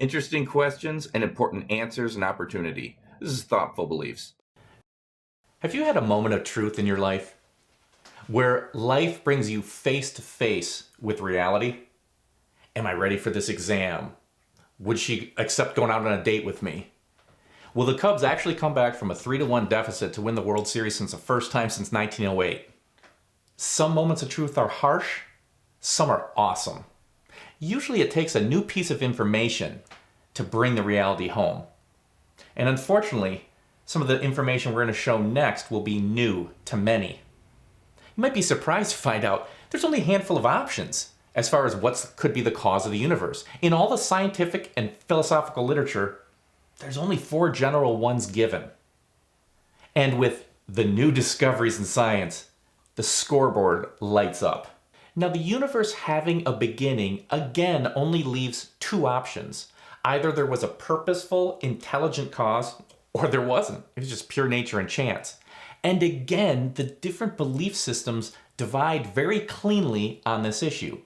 Interesting questions and important answers and opportunity. This is Thoughtful Beliefs. Have you had a moment of truth in your life where life brings you face to face with reality? Am I ready for this exam? Would she accept going out on a date with me? Will the Cubs actually come back from a 3-1 deficit to win the World Series since the first time since 1908? Some moments of truth are harsh, some are awesome. Usually it takes a new piece of information to bring the reality home. And unfortunately, some of the information we're going to show next will be new to many. You might be surprised to find out there's only a handful of options as far as what could be the cause of the universe. In all the scientific and philosophical literature, there's only 4 general ones given. And with the new discoveries in science, the scoreboard lights up. Now, the universe having a beginning, again, only leaves 2 options. Either there was a purposeful, intelligent cause, or there wasn't. It was just pure nature and chance. And again, the different belief systems divide very cleanly on this issue.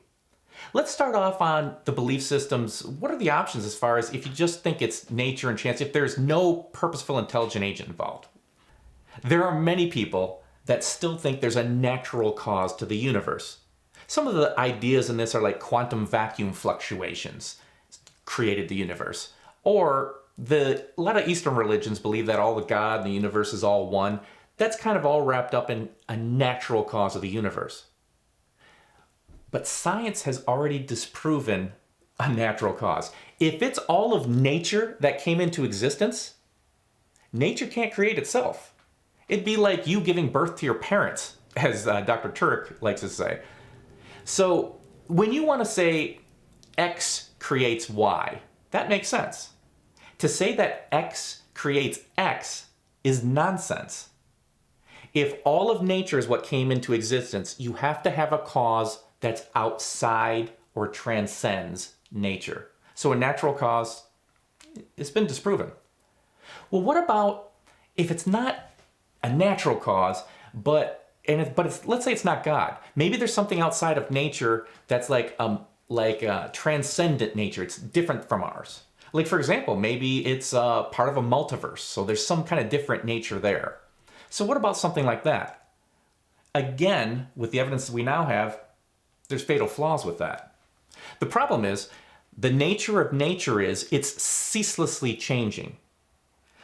Let's start off on the belief systems. What are the options as far as if you just think it's nature and chance, if there's no purposeful, intelligent agent involved? There are many people that still think there's a natural cause to the universe. Some of the ideas in this are like quantum vacuum fluctuations created the universe. Or a lot of Eastern religions believe that all the God and the universe is all one. That's kind of all wrapped up in a natural cause of the universe. But science has already disproven a natural cause. If it's all of nature that came into existence, nature can't create itself. It'd be like you giving birth to your parents, as Dr. Turek likes to say. So when you want to say X creates Y, that makes sense. To say that X creates X is nonsense. If all of nature is what came into existence, you have to have a cause that's outside or transcends nature. So a natural cause, it's been disproven. Well, what about if it's not a natural cause, but let's say it's not God. Maybe there's something outside of nature that's like transcendent nature. It's different from ours. Like, for example, maybe it's part of a multiverse, so there's some kind of different nature there. So what about something like that? Again, with the evidence that we now have, there's fatal flaws with that. The problem is, the nature of nature is it's ceaselessly changing.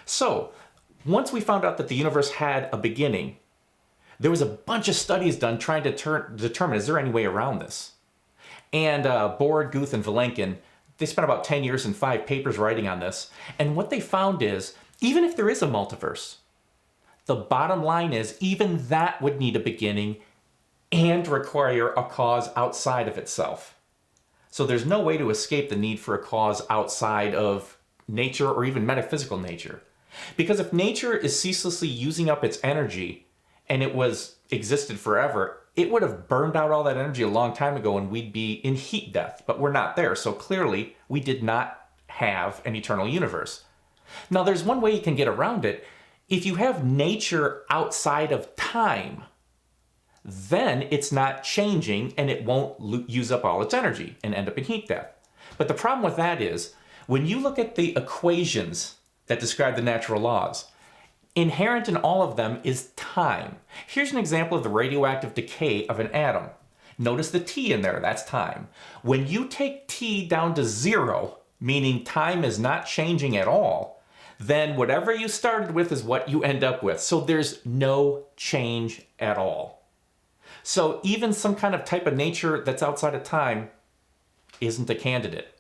So, once we found out that the universe had a beginning, there was a bunch of studies done trying to determine, is there any way around this? And Bohr, Guth, and Vilenkin, they spent about 10 years and 5 papers writing on this. And what they found is, even if there is a multiverse, the bottom line is even that would need a beginning and require a cause outside of itself. So there's no way to escape the need for a cause outside of nature or even metaphysical nature. Because if nature is ceaselessly using up its energy and it existed forever, it would have burned out all that energy a long time ago and we'd be in heat death, but we're not there. So clearly we did not have an eternal universe. Now there's one way you can get around it. If you have nature outside of time, then it's not changing and it won't use up all its energy and end up in heat death. But the problem with that is, when you look at the equations that describe the natural laws, inherent in all of them is time. Here's an example of the radioactive decay of an atom. Notice the T in there, that's time. When you take T down to 0, meaning time is not changing at all, then whatever you started with is what you end up with. So there's no change at all. So even some kind of type of nature that's outside of time isn't a candidate.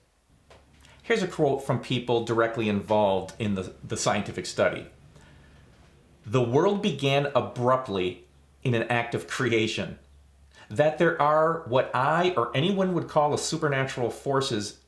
Here's a quote from people directly involved in the scientific study. "The world began abruptly in an act of creation. That there are what I or anyone would call a supernatural forces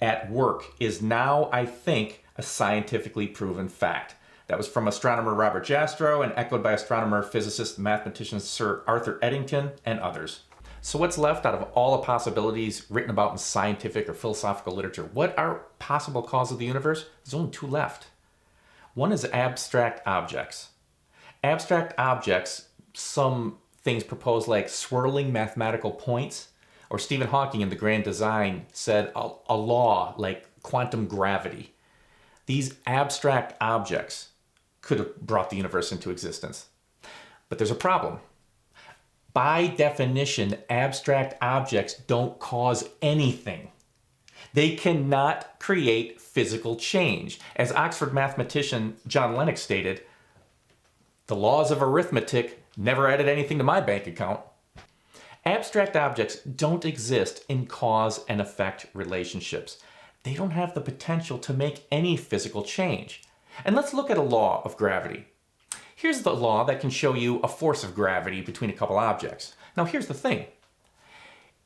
at work is now, I think, a scientifically proven fact." That was from astronomer Robert Jastrow and echoed by astronomer, physicist, mathematician Sir Arthur Eddington and others. So what's left out of all the possibilities written about in scientific or philosophical literature? What are possible causes of the universe? There's only 2 left. One is abstract objects. Abstract objects, some things proposed like swirling mathematical points, or Stephen Hawking in The Grand Design said a law like quantum gravity. These abstract objects could have brought the universe into existence. But there's a problem. By definition, abstract objects don't cause anything. They cannot create physical change. As Oxford mathematician John Lennox stated, the laws of arithmetic never added anything to my bank account. Abstract objects don't exist in cause and effect relationships. They don't have the potential to make any physical change. And let's look at a law of gravity. Here's the law that can show you a force of gravity between a couple objects. Now here's the thing.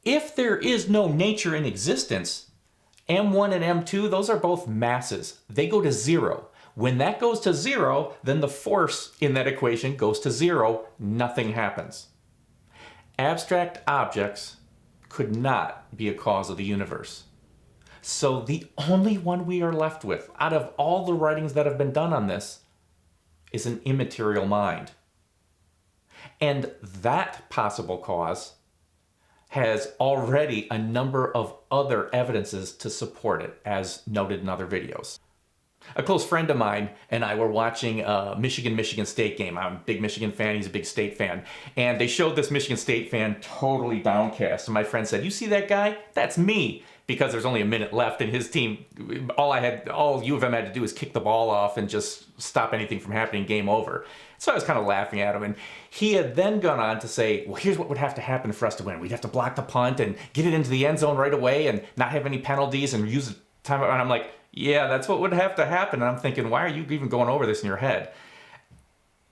If there is no nature in existence, M1 and M2, those are both masses. They go to zero. When that goes to zero, then the force in that equation goes to zero. Nothing happens. Abstract objects could not be a cause of the universe. So the only one we are left with, out of all the writings that have been done on this, is an immaterial mind. And that possible cause has already a number of other evidences to support it, as noted in other videos. A close friend of mine and I were watching a Michigan State game. I'm a big Michigan fan, he's a big State fan. And they showed this Michigan State fan totally downcast. And my friend said, "You see that guy? That's me." Because there's only a minute left and his team, all U of M had to do is kick the ball off and just stop anything from happening, game over. So I was kind of laughing at him, and he had then gone on to say, well, here's what would have to happen for us to win. We'd have to block the punt and get it into the end zone right away and not have any penalties and use the time. And I'm like, yeah, that's what would have to happen. And I'm thinking, why are you even going over this in your head?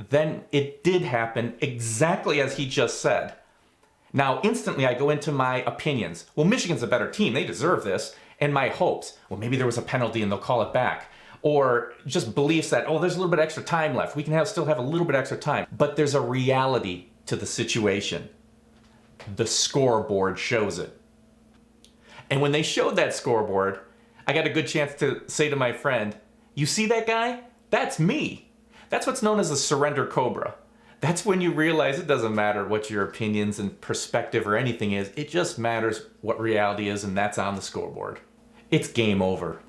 Then it did happen exactly as he just said. Now, instantly I go into my opinions. Well, Michigan's a better team. They deserve this. And my hopes. Well, maybe there was a penalty and they'll call it back. Or just beliefs that, oh, there's a little bit extra time left. We can still have a little bit extra time. But there's a reality to the situation. The scoreboard shows it. And when they showed that scoreboard, I got a good chance to say to my friend, you see that guy? That's me. That's what's known as a surrender cobra. That's when you realize it doesn't matter what your opinions and perspective or anything is. It just matters what reality is, and that's on the scoreboard. It's game over.